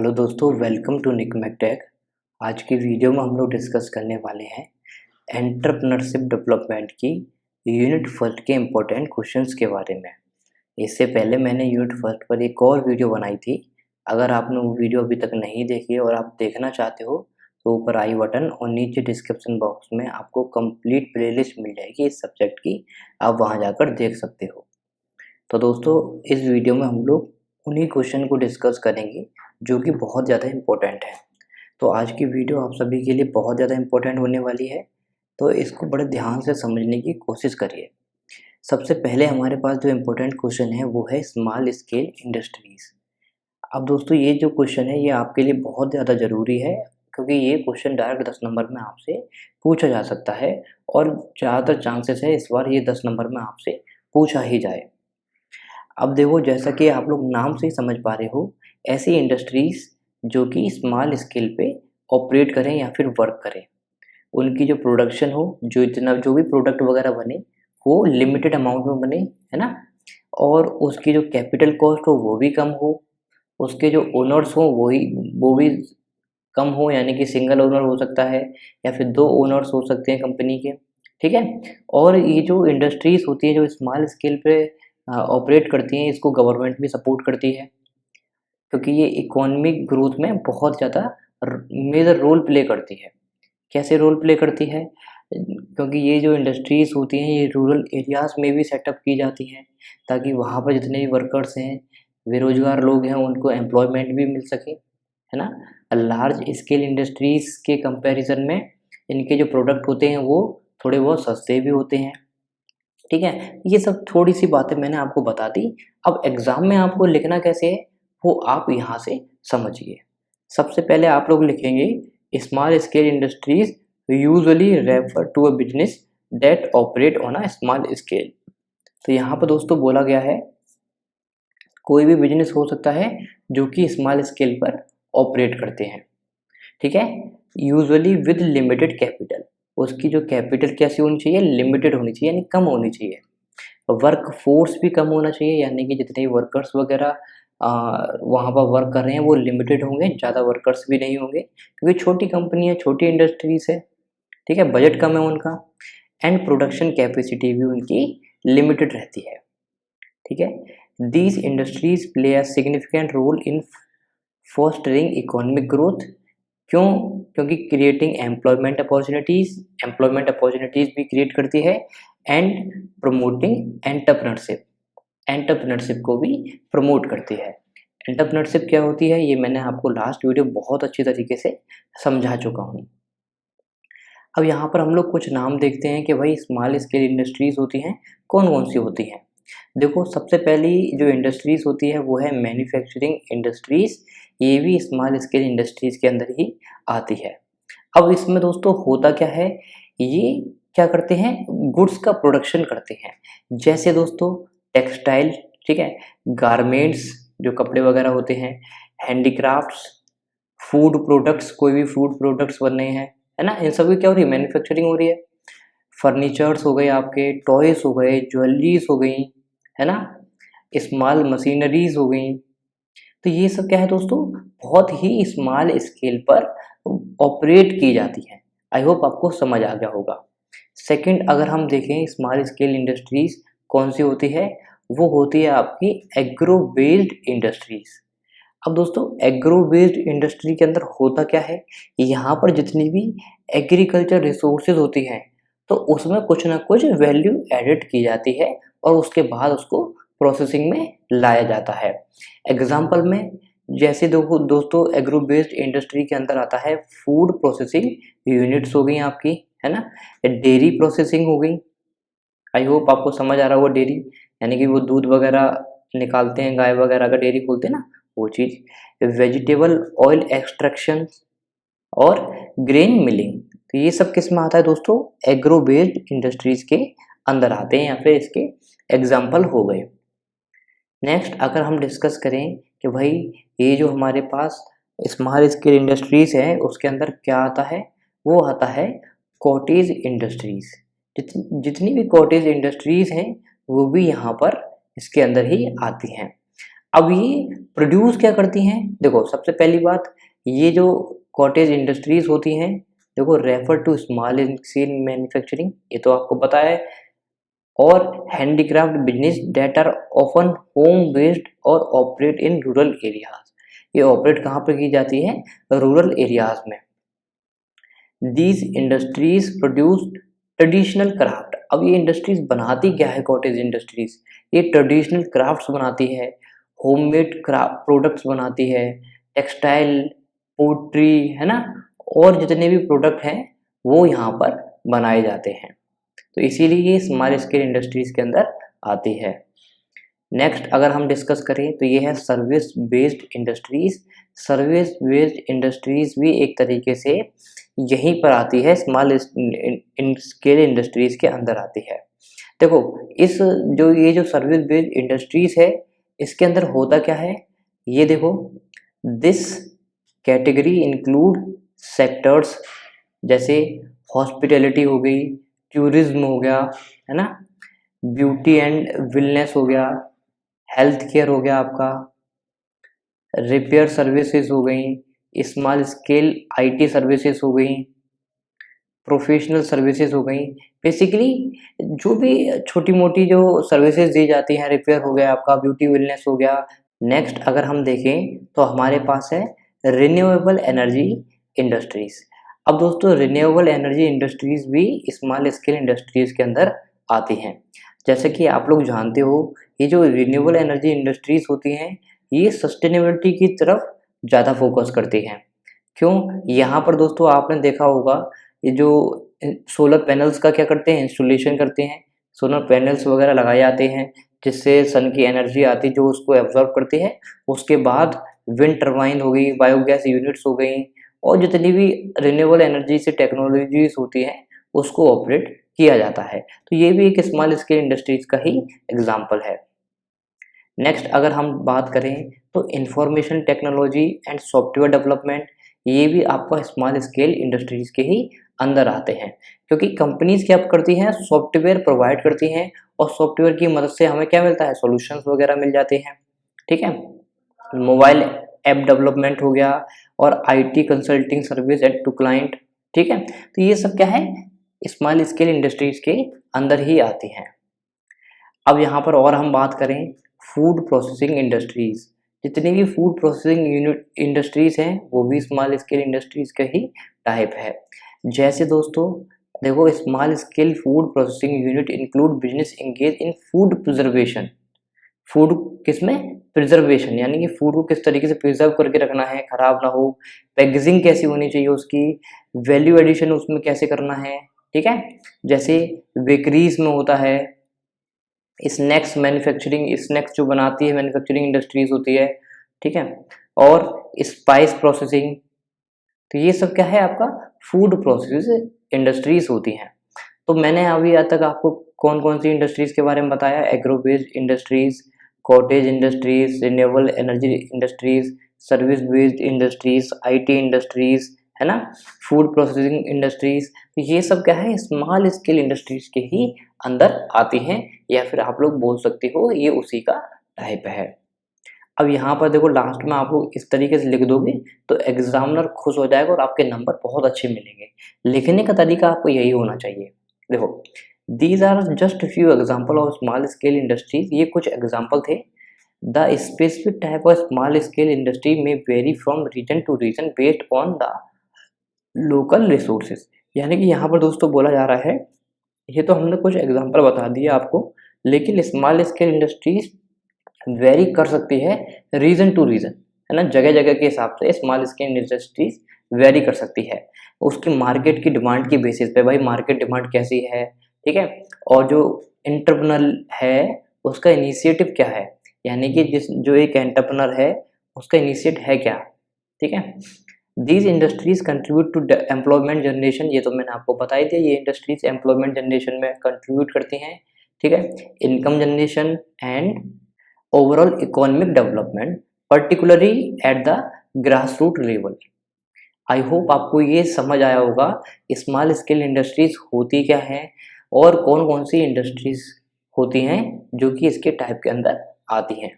Hello दोस्तों, welcome to निकमैक take. आज की वीडियो में हम लोग डिस्कस करने वाले हैं एंटरप्रेन्योरशिप डेवलपमेंट की यूनिट फर्स्ट के इम्पोर्टेंट क्वेश्चंस के बारे में। इससे पहले मैंने यूनिट फर्स्ट पर एक और वीडियो बनाई थी। अगर आपने वो वीडियो अभी तक नहीं देखी है और आप देखना चाहते हो तो ऊपर आई बटन और नीचे डिस्क्रिप्शन बॉक्स में आपको कंप्लीट प्लेलिस्ट मिल जाएगी इस सब्जेक्ट की, आप वहाँ जाकर देख सकते हो। तो दोस्तों, इस वीडियो में हम लोग उन्हीं क्वेश्चन को डिस्कस करेंगे जो कि बहुत ज़्यादा इम्पोर्टेंट है। तो आज की वीडियो आप सभी के लिए बहुत ज़्यादा इम्पोर्टेंट होने वाली है, तो इसको बड़े ध्यान से समझने की कोशिश करिए। सबसे पहले हमारे पास जो इम्पोर्टेंट क्वेश्चन है वो है स्मॉल स्केल इंडस्ट्रीज़। अब दोस्तों, ये जो क्वेश्चन है ये आपके लिए बहुत ज़्यादा ज़रूरी है, क्योंकि ये क्वेश्चन डायरेक्ट 10 नंबर में आपसे पूछा जा सकता है और ज़्यादातर चांसेस है इस बार ये 10 नंबर में आपसे पूछा ही जाए। अब देखो, जैसा कि आप लोग नाम से ही समझ पा रहे हो, ऐसी इंडस्ट्रीज़ जो कि स्मॉल स्केल पे ऑपरेट करें या फिर वर्क करें, उनकी जो प्रोडक्शन हो, जो भी प्रोडक्ट वगैरह बने वो लिमिटेड अमाउंट में बने, है ना। और उसकी जो कैपिटल कॉस्ट हो वो भी कम हो, उसके जो ओनर्स हो वो भी कम हो, यानी कि सिंगल ओनर हो सकता है या फिर 2 ओनर्स हो सकते हैं कंपनी के, ठीक है। और ये जो इंडस्ट्रीज़ होती है जो स्मॉल स्केल पे ऑपरेट करती हैं, इसको गवर्नमेंट भी सपोर्ट करती है, क्योंकि ये इकोनॉमिक ग्रोथ में बहुत ज़्यादा मेजर रोल प्ले करती है। कैसे रोल प्ले करती है? क्योंकि ये जो इंडस्ट्रीज़ होती हैं ये रूरल एरियाज़ में भी सेटअप की जाती हैं, ताकि वहाँ पर जितने भी वर्कर्स हैं, बेरोज़गार लोग हैं, उनको एम्प्लॉयमेंट भी मिल सके, है ना। लार्ज स्केल इंडस्ट्रीज़ के कंपैरिजन में इनके जो प्रोडक्ट होते हैं वो थोड़े बहुत सस्ते भी होते हैं, ठीक है। ये सब थोड़ी सी बातें मैंने आपको बता दी। अब एग्ज़ाम में आपको लिखना कैसे है वो आप यहाँ से समझिए। सबसे पहले आप लोग लिखेंगे small scale industries usually refer to a business that operate on a small scale. तो यहाँ पर दोस्तों बोला गया है कोई भी बिजनेस हो सकता है जो कि स्मॉल स्केल पर ऑपरेट करते हैं, ठीक है। यूजुअली विद लिमिटेड कैपिटल, उसकी जो कैपिटल कैसी होनी चाहिए, लिमिटेड होनी चाहिए, यानी कम होनी चाहिए। वर्क फोर्स भी कम होना चाहिए, यानी कि जितने वर्कर्स वगैरह वहाँ पर वर्क कर रहे हैं वो लिमिटेड होंगे, ज़्यादा वर्कर्स भी नहीं होंगे, क्योंकि छोटी कंपनी है, छोटी इंडस्ट्रीज है, ठीक है, बजट कम है उनका। एंड प्रोडक्शन कैपेसिटी भी उनकी लिमिटेड रहती है, ठीक है। These industries play a significant role in fostering economic growth. क्यों? क्योंकि क्रिएटिंग एम्प्लॉयमेंट अपॉर्चुनिटीज भी क्रिएट करती है एंड प्रमोटिंग एंटरप्रेन्योरशिप को भी प्रमोट करती है। एंटरप्रेन्योरशिप क्या होती है ये मैंने आपको लास्ट वीडियो बहुत अच्छी तरीके से समझा चुका हूँ। अब यहाँ पर हम लोग कुछ नाम देखते हैं कि भाई स्मॉल स्केल इंडस्ट्रीज होती हैं, कौन कौन सी होती हैं। देखो, सबसे पहली जो इंडस्ट्रीज होती है वो है मैन्युफैक्चरिंग इंडस्ट्रीज। ये भी स्मॉल स्केल इंडस्ट्रीज के अंदर ही आती है। अब इसमें दोस्तों होता क्या है, ये क्या करते हैं, गुड्स का प्रोडक्शन करते हैं। जैसे दोस्तों टेक्सटाइल, ठीक है, गारमेंट्स जो कपड़े वगैरह होते हैं, हैंडीक्राफ्ट्स, फूड प्रोडक्ट्स, कोई भी फूड प्रोडक्ट्स बन रहे हैं, है ना, इन सब की क्या हो रही है, मैन्युफैक्चरिंग हो रही है। फर्नीचर्स हो गए, आपके टॉयज हो गए, ज्वेलरीज हो गई, है ना, स्मॉल मशीनरीज हो गई। तो ये सब क्या है दोस्तों, बहुत ही स्मॉल स्केल पर ऑपरेट की जाती है। आई होप आपको समझ आ गया होगा। सेकंड, अगर हम देखें स्मॉल स्केल इंडस्ट्रीज कौन सी होती है, वो होती है आपकी एग्रो बेस्ड इंडस्ट्रीज। अब दोस्तों एग्रो बेस्ड इंडस्ट्री के अंदर होता क्या है, यहाँ पर जितनी भी एग्रीकल्चर रिसोर्सेज होती हैं तो उसमें कुछ ना कुछ वैल्यू एडिड की जाती है और उसके बाद उसको प्रोसेसिंग में लाया जाता है। एग्जाम्पल में जैसे दोस्तों एग्रो बेस्ड इंडस्ट्री के अंदर आता है फूड प्रोसेसिंग यूनिट्स हो गई आपकी, है ना, डेयरी प्रोसेसिंग हो गई। आई होप आपको समझ आ रहा होगा। डेयरी यानी कि वो दूध वगैरह निकालते हैं, गाय वगैरह का डेयरी खोलते हैं ना, वो चीज़। वेजिटेबल ऑयल एक्सट्रैक्शन और ग्रेन मिलिंग, तो ये सब किस में आता है दोस्तों, एग्रो बेस्ड इंडस्ट्रीज के अंदर आते हैं, या फिर इसके एग्जाम्पल हो गए। नेक्स्ट अगर हम डिस्कस करें कि भाई ये जो हमारे पास स्मॉल स्केल इंडस्ट्रीज है उसके अंदर क्या आता है, वो आता है कॉटेज इंडस्ट्रीज। जितनी भी कॉटेज इंडस्ट्रीज हैं वो भी यहाँ पर इसके अंदर ही आती हैं। अब ये प्रोड्यूस क्या करती हैं, देखो सबसे पहली बात, ये जो कॉटेज इंडस्ट्रीज होती हैं, देखो refer to small scale manufacturing, ये तो आपको पता है, और handicraft business that are often home based और ऑपरेट इन रूरल एरियाज, ये ऑपरेट कहाँ पर की जाती है, रूरल एरियाज में। These industries produce traditional craft, अब ये इंडस्ट्रीज बनाती क्या है, कॉटेज इंडस्ट्रीज ये ट्रेडिशनल क्राफ्ट्स बनाती है, होममेड क्राफ्ट प्रोडक्ट्स बनाती है, टेक्सटाइल, पोट्री, है ना, और जितने भी प्रोडक्ट हैं वो यहाँ पर बनाए जाते हैं, तो इसीलिए ये स्मॉल स्केल इंडस्ट्रीज के अंदर आती है। नेक्स्ट अगर हम डिस्कस करें तो ये है service based industries. Service based industries भी एक तरीके से यहीं पर आती है, स्मॉल स्केल इंडस्ट्रीज के अंदर आती है। देखो इस ये जो सर्विस बेस्ड इंडस्ट्रीज है, इसके अंदर होता क्या है, ये देखो, दिस कैटेगरी इंक्लूड सेक्टर्स जैसे हॉस्पिटैलिटी हो गई, टूरिज्म हो गया, है ना, ब्यूटी एंड वेलनेस हो गया, हेल्थ केयर हो गया आपका, रिपेयर सर्विसेज हो गई, स्मॉल स्केल आईटी सर्विसेज हो गई, प्रोफेशनल सर्विसेज हो गई। बेसिकली जो भी छोटी मोटी जो सर्विसेज दी जाती हैं, रिपेयर हो गया आपका, ब्यूटी वेलनेस हो गया। नेक्स्ट अगर हम देखें तो हमारे पास है रिन्यूएबल एनर्जी इंडस्ट्रीज। अब दोस्तों रिन्यूएबल एनर्जी इंडस्ट्रीज भी स्मॉल स्केल इंडस्ट्रीज के अंदर आती हैं। जैसे कि आप लोग जानते हो, ये जो रिन्यूएबल एनर्जी इंडस्ट्रीज होती हैं, ये सस्टेनेबिलिटी की तरफ ज़्यादा फोकस करती हैं। क्यों, यहाँ पर दोस्तों आपने देखा होगा, ये जो सोलर पैनल्स का क्या करते हैं, इंस्टॉलेशन करते हैं, सोलर पैनल्स वगैरह लगाए जाते हैं जिससे सन की एनर्जी आती जो उसको एब्जॉर्ब करती है। उसके बाद विंड टर्बाइन हो गई, बायोगैस यूनिट्स हो गई, और जितनी भी रिन्यूएबल एनर्जी से टेक्नोलॉजीज होती हैं उसको ऑपरेट किया जाता है। तो ये भी एक स्मॉल स्केल इंडस्ट्रीज का ही एग्जाम्पल है। नेक्स्ट अगर हम बात करें तो information technology and software development, ये भी आपका स्मॉल स्केल इंडस्ट्रीज के ही अंदर आते हैं, क्योंकि कंपनीज क्या करती हैं, सॉफ्टवेयर प्रोवाइड करती हैं, और सॉफ्टवेयर की मदद से हमें क्या मिलता है, सॉल्यूशंस वगैरह मिल जाते हैं। ठीक है, मोबाइल ऐप डेवलपमेंट हो गया, और IT consulting service at to client. ठीक है, तो ये सब क्या है, स्मॉल स्केल इंडस्ट्रीज के अंदर ही आती हैं। अब यहाँ पर और हम बात करें फूड प्रोसेसिंग इंडस्ट्रीज, जितनी भी फूड प्रोसेसिंग यूनिट इंडस्ट्रीज हैं वो भी स्मॉल स्केल इंडस्ट्रीज का ही टाइप है। जैसे दोस्तों देखो, small scale food processing unit include business engage in food preservation. Food किसमें, प्रिजर्वेशन, यानी कि फूड को किस तरीके से प्रिजर्व करके रखना है, खराब ना हो, पैकेजिंग कैसी होनी चाहिए उसकी, वैल्यू एडिशन उसमें कैसे करना है। ठीक है, जैसे बेकरीज में होता है, स्नैक्स मैन्युफैक्चरिंग, स्नैक्स जो बनाती है मैन्युफैक्चरिंग इंडस्ट्रीज होती है। ठीक है, और स्पाइस प्रोसेसिंग, तो ये सब क्या है आपका फूड प्रोसेस इंडस्ट्रीज होती हैं। तो मैंने अभी आज तक आपको कौन कौन सी इंडस्ट्रीज के बारे में बताया, agro based industries, cottage industries, renewable energy industries, service based industries, IT industries, है ना, फूड प्रोसेसिंग इंडस्ट्रीज। तो ये सब क्या है, स्मॉल स्केल इंडस्ट्रीज के ही अंदर आती हैं, या फिर आप लोग बोल सकते हो ये उसी का टाइप है। अब यहाँ पर देखो लास्ट में आप लोग इस तरीके से लिख दोगे तो एग्जामिनर खुश हो जाएगा और आपके नंबर बहुत अच्छे मिलेंगे। लिखने का तरीका आपको यही होना चाहिए। देखो, these are just few example of small scale industries, ये कुछ एग्जाम्पल थे। The specific type of small scale industry में vary from region to region based on the local resources. यानी कि यहाँ पर दोस्तों बोला जा रहा है, ये तो हमने कुछ एग्जाम्पल बता दिया आपको, लेकिन स्मॉल स्केल इंडस्ट्रीज वेरी कर सकती है रीजन टू रीजन, है ना, जगह जगह के हिसाब से स्मॉल स्केल इंडस्ट्रीज वेरी कर सकती है, उसकी मार्केट की डिमांड की बेसिस पे, भाई मार्केट डिमांड कैसी है। ठीक है, और जो एंटरप्रेन्योर है उसका इनिशिएटिव क्या है, यानी कि जो एक एंटरप्रेन्योर है उसका इनिशिएट है क्या। ठीक है, these industries contribute to employment generation, ये तो मैंने आपको बता ही दिया, ये इंडस्ट्रीज एम्प्लॉयमेंट जनरेशन में कंट्रीब्यूट करती हैं। ठीक है, income generation and overall economic development particularly at the grass root level. I hope आपको ये समझ आया होगा स्मॉल स्केल इंडस्ट्रीज होती क्या है और कौन कौन सी इंडस्ट्रीज होती हैं जो कि इसके टाइप के अंदर आती हैं।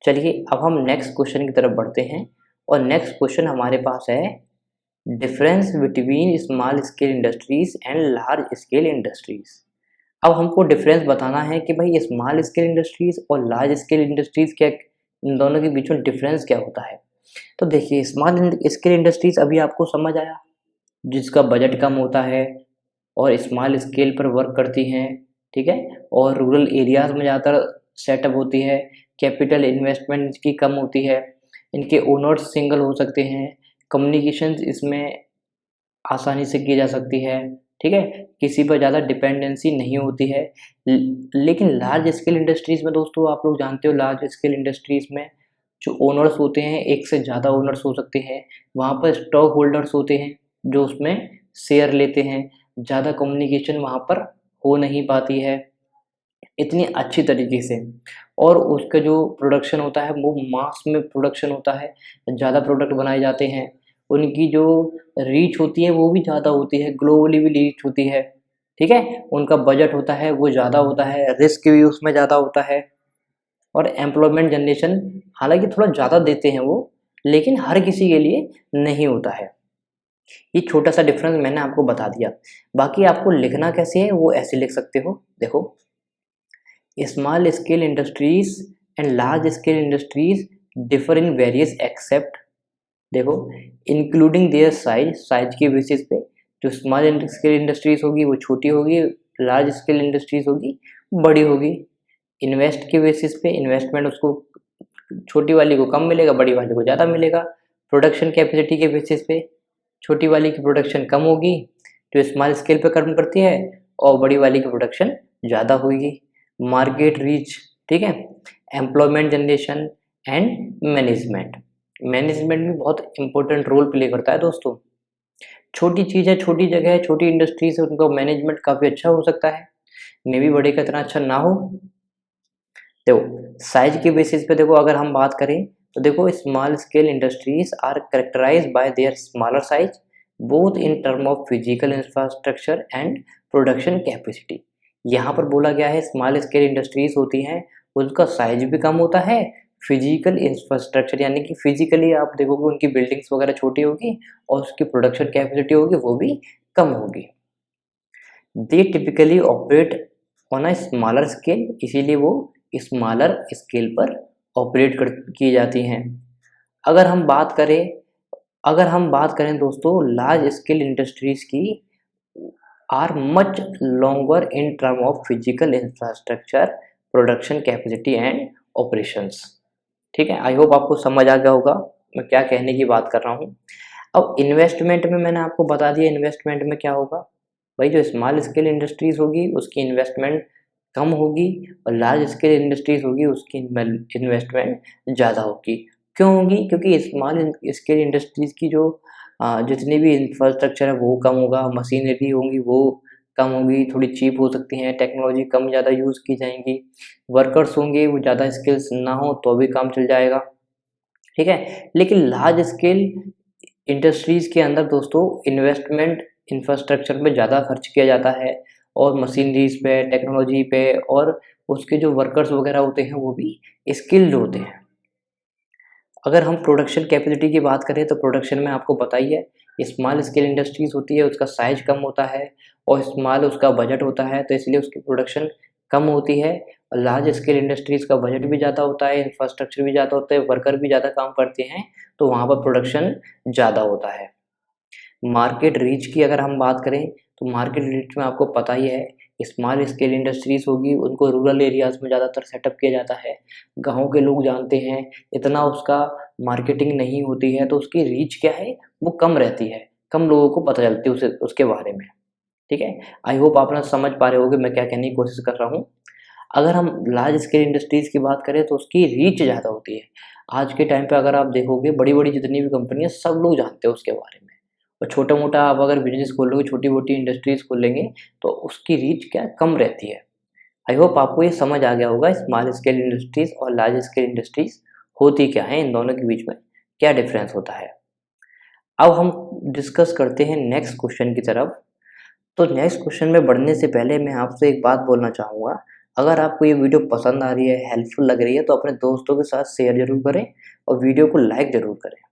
चलिए अब हम नेक्स्ट क्वेश्चन की तरफ बढ़ते हैं और नेक्स्ट क्वेश्चन हमारे पास है difference between small scale industries and large scale industries. अब हमको डिफरेंस बताना है कि भाई स्मॉल स्केल इंडस्ट्रीज और लार्ज स्केल इंडस्ट्रीज क्या, इन दोनों के बीच में डिफरेंस क्या होता है। तो देखिए स्मॉल स्केल इंडस्ट्रीज अभी आपको समझ आया, जिसका बजट कम होता है और स्मॉल स्केल पर वर्क करती हैं, ठीक है, और रूरल एरियाज में ज़्यादातर सेटअप होती है, कैपिटल इन्वेस्टमेंट इसकी कम होती है, इनके ओनर्स सिंगल हो सकते हैं, कम्युनिकेशंस इसमें आसानी से की जा सकती है, ठीक है, किसी पर ज़्यादा डिपेंडेंसी नहीं होती है। लेकिन लार्ज स्केल इंडस्ट्रीज़ में दोस्तों आप लोग जानते हो, लार्ज स्केल इंडस्ट्रीज़ में जो ओनर्स होते हैं एक से ज़्यादा ओनर्स हो सकते हैं, वहाँ पर स्टॉक होल्डर्स होते हैं जो उसमें शेयर लेते हैं, ज़्यादा कम्युनिकेशन वहाँ पर हो नहीं पाती है इतनी अच्छी तरीके से, और उसका जो प्रोडक्शन होता है वो मास में प्रोडक्शन होता है, ज़्यादा प्रोडक्ट बनाए जाते हैं, उनकी जो रीच होती है वो भी ज़्यादा होती है, ग्लोबली भी रीच होती है, ठीक है, उनका बजट होता है वो ज़्यादा होता है, रिस्क भी उसमें ज़्यादा होता है, और एम्प्लॉयमेंट जनरेशन हालांकि थोड़ा ज़्यादा देते हैं वो, लेकिन हर किसी के लिए नहीं होता है। ये छोटा सा डिफरेंस मैंने आपको बता दिया। बाकी आपको लिखना कैसे है वो ऐसे लिख सकते हो, देखो small scale industries and large scale industries differ in various aspect, देखो इंक्लूडिंग देयर साइज, साइज के बेसिस पे जो स्मॉल स्केल इंडस्ट्रीज होगी वो छोटी होगी, लार्ज स्केल इंडस्ट्रीज होगी बड़ी होगी। इन्वेस्ट के बेसिस पे इन्वेस्टमेंट उसको छोटी वाली को कम मिलेगा, बड़ी वाली को ज़्यादा मिलेगा। प्रोडक्शन कैपेसिटी के बेसिस पे छोटी वाली की प्रोडक्शन कम होगी जो स्मॉल स्केल पे काम करती है, और बड़ी वाली की प्रोडक्शन ज़्यादा होगी। मार्केट रीच, ठीक है, employment generation and management, management भी बहुत इंपॉर्टेंट रोल प्ले करता है दोस्तों। छोटी चीज़ है, छोटी जगह है, छोटी इंडस्ट्री से उनका मैनेजमेंट काफ़ी अच्छा हो सकता है, मे भी बड़े का इतना अच्छा ना हो। देखो साइज के बेसिस पे देखो अगर हम बात करें तो देखो small scale industries are characterized by their smaller size both in term of physical infrastructure and production capacity. यहाँ पर बोला गया है स्मॉल स्केल इंडस्ट्रीज होती हैं उनका साइज भी कम होता है, फिजिकल इंफ्रास्ट्रक्चर यानी कि फिजिकली आप देखोगे उनकी बिल्डिंग्स वगैरह छोटी होगी और उसकी प्रोडक्शन कैपेसिटी होगी वो भी कम होगी। दे typically operate on a smaller scale, इसीलिए वो स्मॉलर स्केल पर ऑपरेट की जाती हैं। अगर हम बात करें दोस्तों लार्ज स्केल इंडस्ट्रीज की are much longer in term of physical infrastructure, production capacity and operations, ठीक है। आई होप आपको समझ आ गया होगा मैं क्या कहने की बात कर रहा हूँ। अब इन्वेस्टमेंट में मैंने आपको बता दिया इन्वेस्टमेंट में क्या होगा, भाई जो स्मॉल स्केल इंडस्ट्रीज होगी उसकी इन्वेस्टमेंट कम होगी और लार्ज स्केल इंडस्ट्रीज होगी उसकी इन्वेस्टमेंट ज़्यादा होगी। क्यों होगी? क्योंकि स्मॉल स्केल इंडस्ट्रीज की जो जितनी भी इंफ्रास्ट्रक्चर है वो कम होगा, मशीनरी होंगी वो कम होगी, थोड़ी चीप हो सकती हैं, टेक्नोलॉजी कम ज़्यादा यूज़ की जाएंगी, वर्कर्स होंगे वो ज़्यादा स्किल्स ना हो तो भी काम चल जाएगा, ठीक है। लेकिन लार्ज स्केल इंडस्ट्रीज़ के अंदर दोस्तों इन्वेस्टमेंट इंफ्रास्ट्रक्चर पे ज़्यादा खर्च किया जाता है और मशीनरीज पे, टेक्नोलॉजी पे, और उसके जो वर्कर्स वगैरह होते हैं वो भी स्किल्ड होते हैं। अगर हम प्रोडक्शन कैपेसिटी की बात करें तो प्रोडक्शन में आपको पता ही है स्मॉल स्केल इंडस्ट्रीज होती है उसका साइज कम होता है और स्मॉल उसका बजट होता है तो इसलिए उसकी प्रोडक्शन कम होती है। और लार्ज स्केल इंडस्ट्रीज का बजट भी ज़्यादा होता है, इंफ्रास्ट्रक्चर भी ज़्यादा होता है, वर्कर भी ज़्यादा काम करते हैं तो वहाँ पर प्रोडक्शन ज़्यादा होता है। मार्केट रीच की अगर हम बात करें तो मार्केट रीच में आपको पता ही है स्मॉल स्केल इंडस्ट्रीज होगी उनको रूरल एरियाज़ में ज़्यादातर सेटअप किया जाता है, गाँव के लोग जानते हैं, इतना उसका मार्केटिंग नहीं होती है तो उसकी रीच क्या है वो कम रहती है, कम लोगों को पता चलती है उसके बारे में, ठीक है। आई होप आप ना समझ पा रहे होगे मैं क्या कहने की कोशिश कर रहा हूँ। अगर हम लार्ज स्केल इंडस्ट्रीज़ की बात करें तो उसकी रीच ज़्यादा होती है। आज के टाइम पे अगर आप देखोगे बड़ी-बड़ी जितनी भी कंपनी है सब लोग जानते हैं उसके बारे में, और छोटा-मोटा आप अगर बिज़नेस खोलोगे, छोटी-मोटी इंडस्ट्रीज़ खोलेंगे तो उसकी रीच क्या कम रहती है। आई होप आपको ये समझ आ गया होगा स्मॉल स्केल इंडस्ट्रीज़ और लार्ज स्केल इंडस्ट्रीज़ होती क्या हैं, इन दोनों के बीच में क्या डिफरेंस होता है। अब हम डिस्कस करते हैं नेक्स्ट क्वेश्चन की तरफ। तो नेक्स्ट क्वेश्चन में बढ़ने से पहले मैं आपसे एक बात बोलना चाहूँगा, अगर आपको ये वीडियो पसंद आ रही है, हेल्पफुल लग रही है, तो अपने दोस्तों के साथ शेयर जरूर करें और वीडियो को लाइक जरूर करें।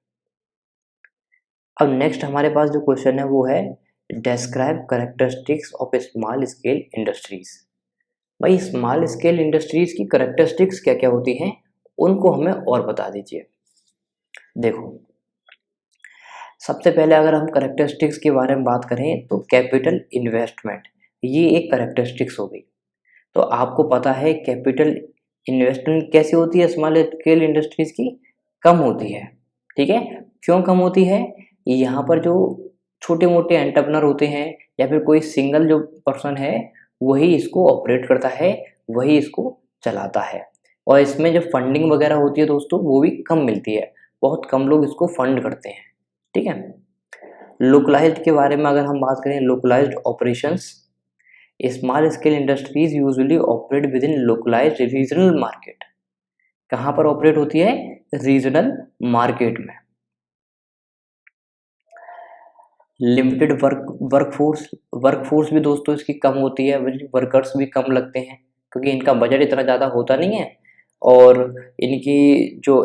अब नेक्स्ट हमारे पास जो क्वेश्चन है वो है describe characteristics of small scale industries. भाई स्मॉल स्केल इंडस्ट्रीज की कैरेक्टरिस्टिक्स क्या क्या होती हैं उनको हमें और बता दीजिए। देखो, सबसे पहले अगर हम कैरेक्टरिस्टिक्स के बारे में बात करें तो कैपिटल इन्वेस्टमेंट, ये एक कैरेक्टरिस्टिक्स हो गई। तो आपको पता है कैपिटल इन्वेस्टमेंट कैसी होती है स्मॉल स्केल इंडस्ट्रीज की, कम होती है। ठीक है, क्यों कम होती है? यहाँ पर जो छोटे मोटे एंटरप्रेन्योर होते हैं या फिर कोई सिंगल जो पर्सन है वही इसको ऑपरेट करता है, वही इसको चलाता है, और इसमें जो फंडिंग वगैरह होती है दोस्तों वो भी कम मिलती है, बहुत कम लोग इसको फंड करते हैं। ठीक है, लोकलाइज्ड के बारे में अगर हम बात करें, localized operations, small scale industries usually operate within localized regional market. कहाँ पर ऑपरेट होती है? रीजनल मार्केट में। लिमिटेड वर्कफोर्स भी दोस्तों इसकी कम होती है, वर्कर्स भी कम लगते हैं क्योंकि इनका बजट इतना ज़्यादा होता नहीं है, और इनकी जो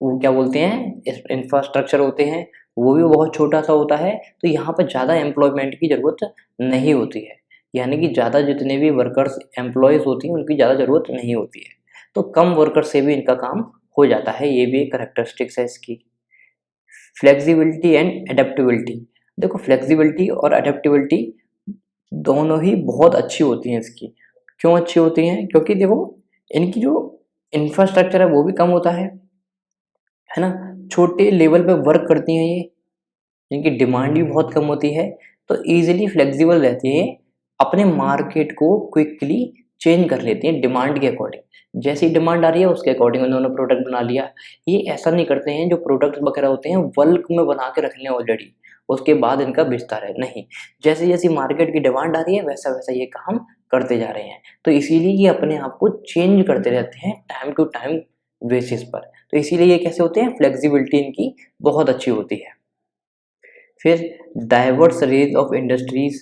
वो क्या बोलते हैं इंफ्रास्ट्रक्चर होते हैं वो भी बहुत छोटा सा होता है, तो यहाँ पर ज़्यादा एम्प्लॉयमेंट की ज़रूरत नहीं होती है, यानी कि ज़्यादा जितने भी वर्कर्स एम्प्लॉयज़ होती हैं उनकी ज़्यादा ज़रूरत नहीं होती है, तो कम वर्कर से भी इनका काम हो जाता है। ये भी एक कैरेक्टरिस्टिक्स है इसकी। फ्लेक्सिबिलिटी एंड एडेप्टेबिलिटी, देखो फ्लेक्सिबिलिटी और अडेप्टेबिलिटी दोनों ही बहुत अच्छी होती हैं इसकी। क्यों अच्छी होती हैं? क्योंकि देखो इनकी जो इंफ्रास्ट्रक्चर है वो भी कम होता है ना, छोटे लेवल पे वर्क करती हैं ये, इनकी डिमांड भी बहुत कम होती है, तो ईजिली फ्लेक्सिबल रहती है, अपने मार्केट को क्विकली चेंज कर लेती हैं डिमांड के अकॉर्डिंग। जैसी डिमांड आ रही है उसके अकॉर्डिंग उन्होंने प्रोडक्ट बना लिया। ये ऐसा नहीं करते हैं जो प्रोडक्ट वगैरह होते हैं बल्क में बना के रख लें ऑलरेडी, उसके बाद इनका बेचता रहे, नहीं, जैसे जैसी मार्केट की डिमांड आ रही है वैसा वैसा ये काम करते जा रहे हैं, तो इसीलिए ये अपने आप को चेंज करते रहते हैं टाइम टू टाइम बेसिस पर, तो इसीलिए ये कैसे होते हैं, फ्लेक्सिबिलिटी इनकी बहुत अच्छी होती है। फिर diverse range of industries,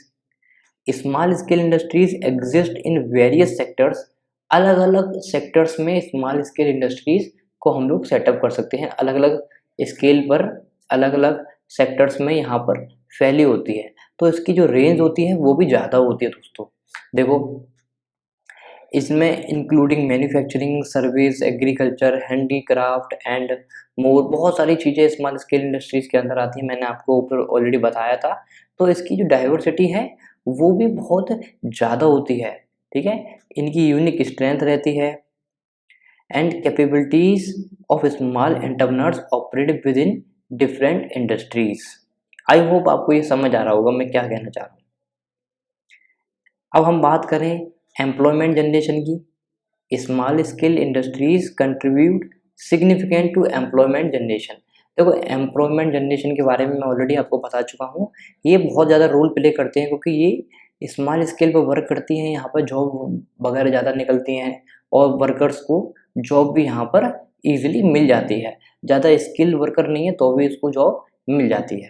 small scale industries exist in various sectors, अलग अलग सेक्टर्स में स्मॉल स्केल इंडस्ट्रीज को हम लोग सेटअप कर सकते हैं, अलग अलग स्केल पर अलग अलग सेक्टर्स में यहाँ पर फैली होती है, तो इसकी जो रेंज होती है वो भी ज़्यादा होती है दोस्तों। देखो इसमें including manufacturing, service, agriculture, handicraft and more, बहुत सारी चीज़ें स्मॉल स्केल इंडस्ट्रीज के अंदर आती हैं, मैंने आपको ऊपर ऑलरेडी बताया था। तो इसकी जो डाइवर्सिटी है वो भी बहुत ज़्यादा होती है। ठीक है, इनकी यूनिक स्ट्रेंथ रहती है and capabilities of small entrepreneurs operate with in different industries. I hope आपको ये समझ आ रहा होगा मैं क्या कहना चाह रहा हूँ। अब हम बात करें एम्प्लॉयमेंट जनरेशन की, small scale industries contribute significant to employment generation. देखो एम्प्लॉयमेंट जनरेशन के बारे में मैं ऑलरेडी आपको बता चुका हूँ, ये बहुत ज़्यादा रोल प्ले करते हैं क्योंकि ये स्मॉल स्केल पर वर्क करती हैं, यहाँ पर जॉब वगैरह ज़्यादा निकलती हैं और वर्कर्स को जॉब भी यहाँ पर ईजिली मिल जाती है, ज़्यादा स्किल वर्कर नहीं है तो भी इसको जॉब मिल जाती है।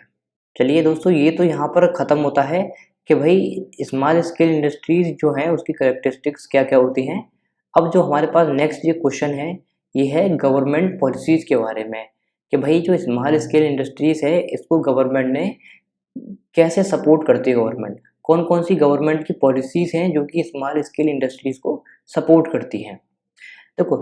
चलिए दोस्तों, ये तो यहाँ पर ख़त्म होता है कि भाई स्मॉल स्केल इंडस्ट्रीज जो हैं उसकी कैरेक्टरिस्टिक्स क्या क्या होती हैं। अब जो हमारे पास नेक्स्ट ये क्वेश्चन है ये है गवर्नमेंट पॉलिसीज़ के बारे में, कि भाई जो स्मॉल स्केल इंडस्ट्रीज है इसको गवर्नमेंट ने कैसे सपोर्ट करती है, गवर्नमेंट कौन कौन सी गवर्नमेंट की पॉलिसीज़ हैं जो कि स्मॉल स्केल इंडस्ट्रीज को सपोर्ट करती हैं। देखो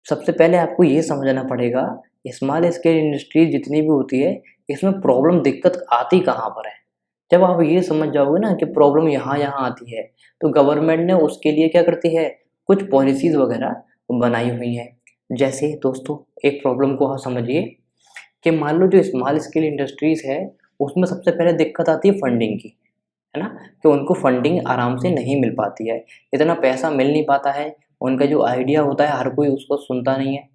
सबसे पहले आपको ये समझना पड़ेगा स्मॉल स्केल इंडस्ट्रीज जितनी भी होती है इसमें प्रॉब्लम दिक्कत आती कहाँ पर है। जब आप ये समझ जाओगे ना कि प्रॉब्लम यहाँ यहाँ आती है तो गवर्नमेंट ने उसके लिए क्या करती है, कुछ पॉलिसीज़ वगैरह बनाई हुई हैं। जैसे दोस्तों एक प्रॉब्लम को आप समझिए कि मान लो जो स्मॉल स्केल इंडस्ट्रीज है उसमें सबसे पहले दिक्कत आती है फंडिंग की, है ना, कि उनको फंडिंग आराम से नहीं मिल पाती है, इतना पैसा मिल नहीं पाता है, उनका जो आइडिया होता है हर कोई उसको सुनता नहीं है,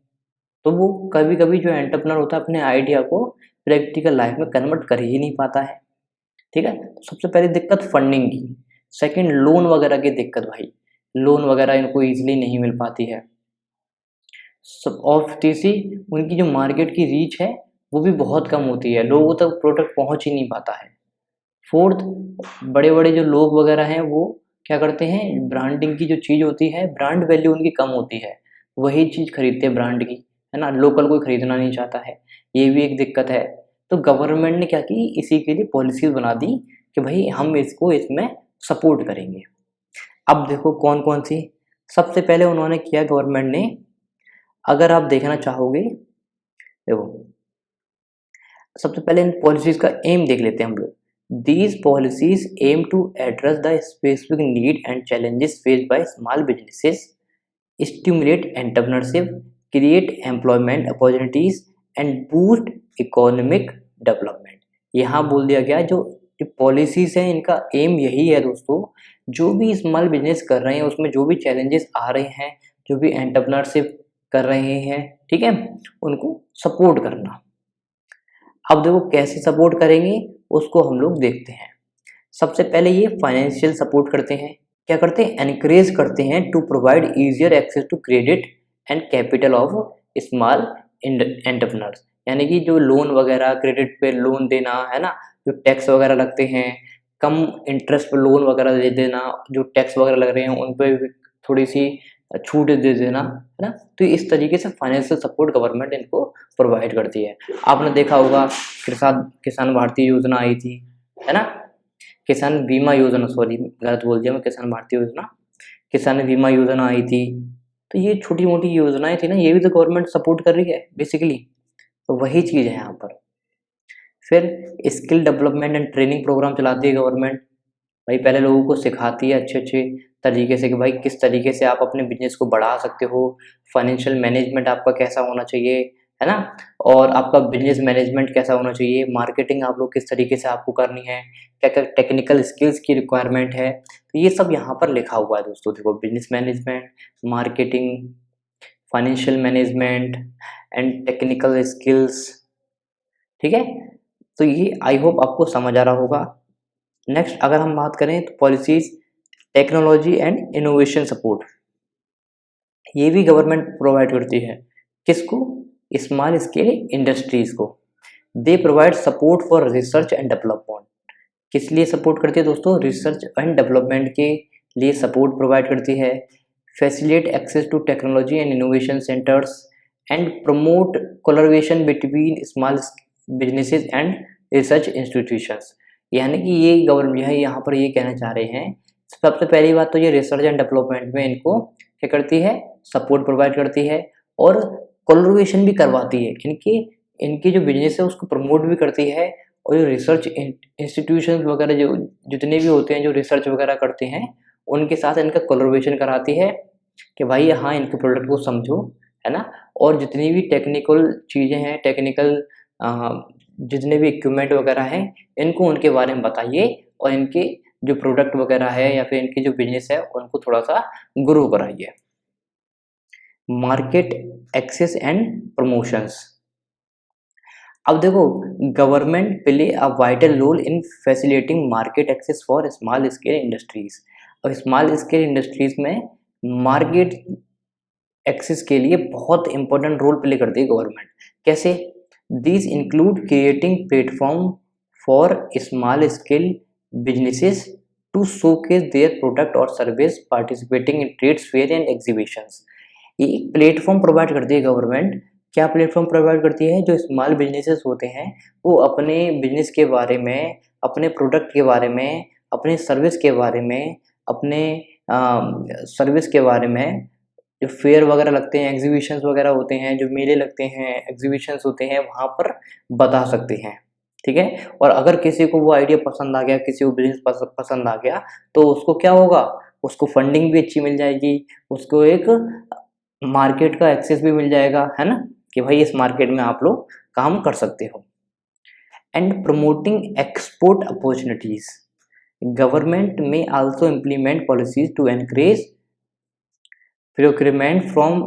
तो वो कभी कभी जो एंटरप्रेन्योर होता है अपने आइडिया को प्रैक्टिकल लाइफ में कन्वर्ट कर ही नहीं पाता है। ठीक है, तो सबसे पहली दिक्कत फंडिंग की। सेकंड लोन वगैरह की दिक्कत, भाई लोन वगैरह इनको इजीली नहीं मिल पाती है। और तीसरी उनकी जो मार्केट की रीच है वो भी बहुत कम होती है, लोगों तक प्रोडक्ट पहुंच ही नहीं पाता है। फोर्थ बड़े बड़े जो लोग वगैरह हैं वो क्या करते हैं, ब्रांडिंग की जो चीज़ होती है, ब्रांड वैल्यू उनकी कम होती है, वही चीज़ खरीदते हैं ब्रांड की, है ना, लोकल कोई खरीदना नहीं चाहता है, ये भी एक दिक्कत है। तो गवर्नमेंट ने क्या की, इसी के लिए पॉलिसीज बना दी कि भाई हम इसको इसमें सपोर्ट करेंगे। अब देखो कौन कौन सी, सबसे पहले उन्होंने किया गवर्नमेंट ने, अगर आप देखना चाहोगे, देखो सबसे पहले इन पॉलिसीज का एम देख लेते हैं हम लोग। These policies aim to address the specific need and challenges faced by small businesses, stimulate entrepreneurship, create employment opportunities and boost economic development। यहाँ बोल दिया गया जो पॉलिसीज हैं इनका एम यही है दोस्तों, जो भी स्मॉल बिजनेस कर रहे हैं उसमें जो भी चैलेंजेस आ रहे हैं, जो भी एंटरप्रेन्योरशिप कर रहे हैं, ठीक है, उनको सपोर्ट करना। अब देखो कैसे सपोर्ट करेंगे उसको हम लोग देखते हैं। सबसे पहले ये फाइनेंशियल सपोर्ट करते हैं, क्या करते हैं, एनकरेज करते हैं to provide easier access to credit and capital of small entrepreneurs, यानी कि जो लोन वगैरह, क्रेडिट पे लोन देना, है ना, जो टैक्स वगैरह लगते हैं, कम इंटरेस्ट पर लोन वगैरह दे देना, जो टैक्स वगैरह लग रहे हैं उन पर थोड़ी सी छूट दे देना, है ना। तो इस तरीके से फाइनेंशियल सपोर्ट गवर्नमेंट इनको प्रोवाइड करती है। आपने देखा होगा किसान भारतीय योजना आई थी, है ना, किसान बीमा योजना, सॉरी गलत बोल दिया मैं, किसान भारतीय योजना, किसान बीमा योजना आई थी। तो ये छोटी मोटी योजनाएं थी ना, ये भी तो गवर्नमेंट सपोर्ट कर रही है बेसिकली, तो वही चीज़ है यहाँ पर। फिर skill development and training program चलाती है गवर्नमेंट, भाई पहले लोगों को सिखाती है अच्छे अच्छे तरीके से कि भाई किस तरीके से आप अपने बिजनेस को बढ़ा सकते हो, फाइनेंशियल मैनेजमेंट आपका कैसा होना चाहिए, है ना, और आपका बिजनेस मैनेजमेंट कैसा होना चाहिए, मार्केटिंग आप लोग किस तरीके से आपको करनी है, क्या क्या टेक्निकल स्किल्स की रिक्वायरमेंट है, तो ये सब यहाँ पर लिखा हुआ है दोस्तों। देखो business management, marketing, financial management and technical skills, ठीक है। तो ये आई होप आपको समझ आ रहा होगा। नेक्स्ट अगर हम बात करें तो policies, technology and innovation support, ये भी गवर्नमेंट प्रोवाइड करती है, किसको, स्मॉल स्केल इंडस्ट्रीज को। They provide support for research and development, किस लिए सपोर्ट करती है दोस्तों, रिसर्च एंड डेवलपमेंट के लिए सपोर्ट प्रोवाइड करती है। Facilitate access to technology and innovation centres and promote collaboration between small businesses and research institutions, यानी कि ये गवर्नमेंट यहाँ पर ये कहना चाह रहे हैं, सबसे पहली बात तो ये रिसर्च एंड डेवलपमेंट में इनको क्या करती है, सपोर्ट प्रोवाइड करती है और कोलैबोरेशन भी करवाती है, इनकी जो बिजनेस है उसको प्रमोट भी करती है, और जो रिसर्च इंस्टीट्यूशन वगैरह जो जितने भी होते हैं जो रिसर्च वगैरह करते हैं उनके साथ इनका कोलैबोरेशन कराती है कि भाई हाँ इनके प्रोडक्ट को समझो, है ना, और जितनी भी टेक्निकल चीज़ें हैं, टेक्निकल जितने भी इक्विपमेंट वगैरह हैं इनको उनके बारे में बताइए, और इनके जो प्रोडक्ट वगैरह है या फिर इनकी जो बिजनेस है उनको थोड़ा सा ग्रो कराइए। मार्केट एक्सेस एंड प्रमोशंस, अब देखो government play a vital role in facilitating market access for small scale industries, और स्मॉल स्केल इंडस्ट्रीज में मार्केट एक्सेस के लिए बहुत इंपॉर्टेंट रोल प्ले करती है गवर्नमेंट। कैसे, These include creating platform for small scale businesses to showcase their product or service, participating in trade fair and exhibitions। ये एक प्लेटफॉर्म प्रोवाइड करती है गवर्नमेंट। क्या प्लेटफॉर्म प्रोवाइड करती है, जो स्मॉल बिजनेसेस होते हैं वो अपने बिजनेस के बारे में, अपने प्रोडक्ट के बारे में, अपने सर्विस के बारे में, अपने सर्विस के बारे में, जो फेयर वगैरह लगते हैं, एग्जीबिशंस वगैरह होते हैं, जो मेले लगते हैं, एग्जीबिशंस होते हैं, वहाँ पर बता सकते हैं, ठीक है। और अगर किसी को वो आइडिया पसंद आ गया, किसी को बिजनेस पसंद आ गया, तो उसको क्या होगा, उसको फंडिंग भी अच्छी मिल जाएगी, उसको एक मार्केट का एक्सेस भी मिल जाएगा, है ना, कि भाई इस मार्केट में आप लोग काम कर सकते हो। And promoting export opportunities, government may also implement policies to encourage procurement from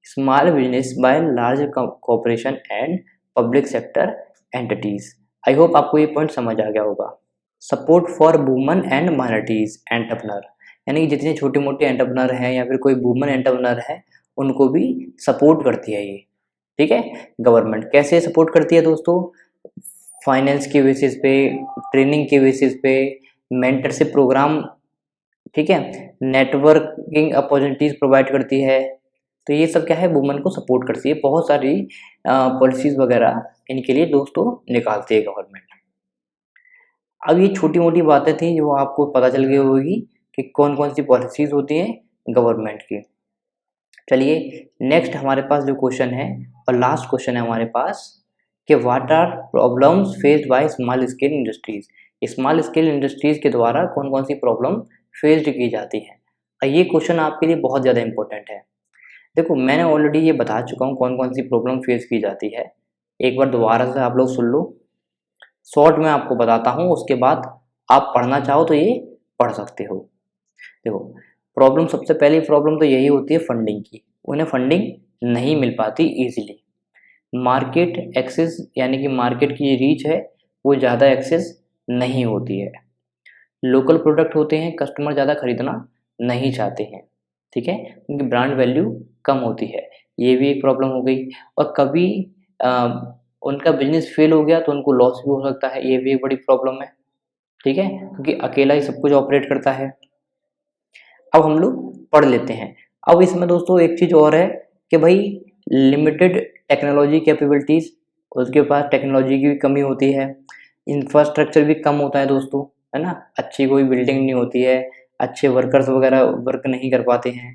small business by large corporation and public sector entities। I hope आपको ये पॉइंट समझ आ गया होगा। Support for woman and minorities entrepreneur, यानी कि जितने छोटे मोटे एंटरप्रेन्योर हैं या फिर कोई वुमन एंटरप्रेन्योर है उनको भी सपोर्ट करती है ये, ठीक है। गवर्नमेंट कैसे सपोर्ट करती है दोस्तों, फाइनेंस के बेसिस पे, ट्रेनिंग के बेसिस पे, मेंटरशिप प्रोग्राम ठीक है, नेटवर्किंग अपॉर्चुनिटीज प्रोवाइड करती है। तो ये सब क्या है, वुमेन को सपोर्ट करती है। बहुत सारी पॉलिसीज वगैरह इनके लिए दोस्तों निकालती है गवर्नमेंट। अब ये छोटी मोटी बातें थी जो आपको पता चल गई होगी कि कौन कौन सी पॉलिसीज होती हैं गवर्नमेंट की। चलिए नेक्स्ट हमारे पास जो क्वेश्चन है और लास्ट क्वेश्चन है हमारे पास कि what are problems faced by small scale industries. Small scale industries के द्वारा कौन कौन सी प्रॉब्लम फेस्ड की जाती है। और ये क्वेश्चन आपके लिए बहुत ज़्यादा इंपॉर्टेंट है। देखो मैंने ऑलरेडी ये बता चुका हूँ कौन कौन सी प्रॉब्लम फेस की जाती है। एक बार दोबारा से आप लोग सुन लो, शॉर्ट में आपको बताता हूँ, उसके बाद आप पढ़ना चाहो तो ये पढ़ सकते हो। देखो प्रॉब्लम, सबसे पहली प्रॉब्लम तो यही होती है फंडिंग की। उन्हें फंडिंग नहीं मिल पाती इजीली। मार्केट एक्सेस यानी कि मार्केट की रीच है वो ज़्यादा एक्सेस नहीं होती है। लोकल प्रोडक्ट होते हैं, कस्टमर ज़्यादा खरीदना नहीं चाहते हैं, ठीक है, उनकी ब्रांड वैल्यू कम होती है, ये भी एक प्रॉब्लम हो गई। और कभी उनका बिजनेस फेल हो गया तो उनको लॉस भी हो सकता है, ये भी एक बड़ी प्रॉब्लम है, ठीक है, क्योंकि अकेला ही सब कुछ ऑपरेट करता है। अब हम लोग पढ़ लेते हैं। अब इसमें दोस्तों एक चीज़ और है कि भाई लिमिटेड टेक्नोलॉजी कैपेबिलिटीज़, उसके पास टेक्नोलॉजी की भी कमी होती है, इंफ्रास्ट्रक्चर भी कम होता है दोस्तों, है ना, अच्छी कोई बिल्डिंग नहीं होती है, अच्छे वर्कर्स वगैरह वर्क नहीं कर पाते हैं,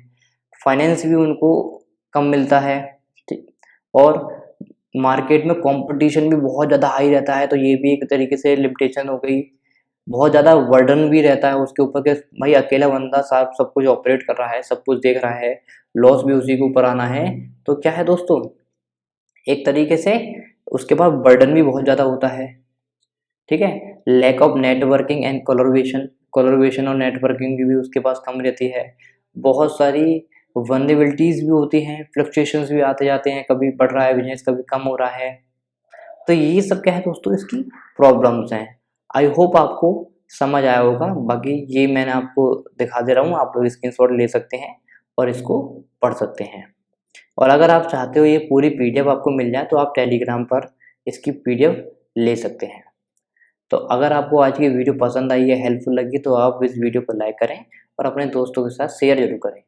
फाइनेंस भी उनको कम मिलता है, ठीक, और मार्केट में कंपटीशन भी बहुत ज़्यादा हाई रहता है, तो ये भी एक तरीके से लिमिटेशन हो गई। बहुत ज़्यादा बर्डन भी रहता है उसके ऊपर कि भाई अकेला बंदा साहब सब कुछ ऑपरेट कर रहा है, सब कुछ देख रहा है, लॉस भी उसी के ऊपर आना है, तो क्या है दोस्तों, एक तरीके से उसके पास बर्डन भी बहुत ज़्यादा होता है, ठीक है। Lack of networking and collaboration और नेटवर्किंग की भी उसके पास कम रहती है। बहुत सारी वल्नरेबिलिटीज़ भी होती हैं, फ्लक्चुएशंस भी आते जाते हैं, कभी बढ़ रहा है बिजनेस, कभी कम हो रहा है। तो ये सब क्या है दोस्तों, इसकी प्रॉब्लम्स हैं। आई होप आपको समझ आया होगा। बाकी ये मैंने आपको दिखा दे रहा हूँ, आप लोग स्क्रीनशॉट ले सकते हैं और इसको पढ़ सकते हैं। और अगर आप चाहते हो ये पूरी पीडीएफ आपको मिल जाए तो आप टेलीग्राम पर इसकी पीडीएफ ले सकते हैं। तो अगर आपको आज की वीडियो पसंद आई है, हेल्पफुल लगी, तो आप इस वीडियो को लाइक करें और अपने दोस्तों के साथ शेयर जरूर करें।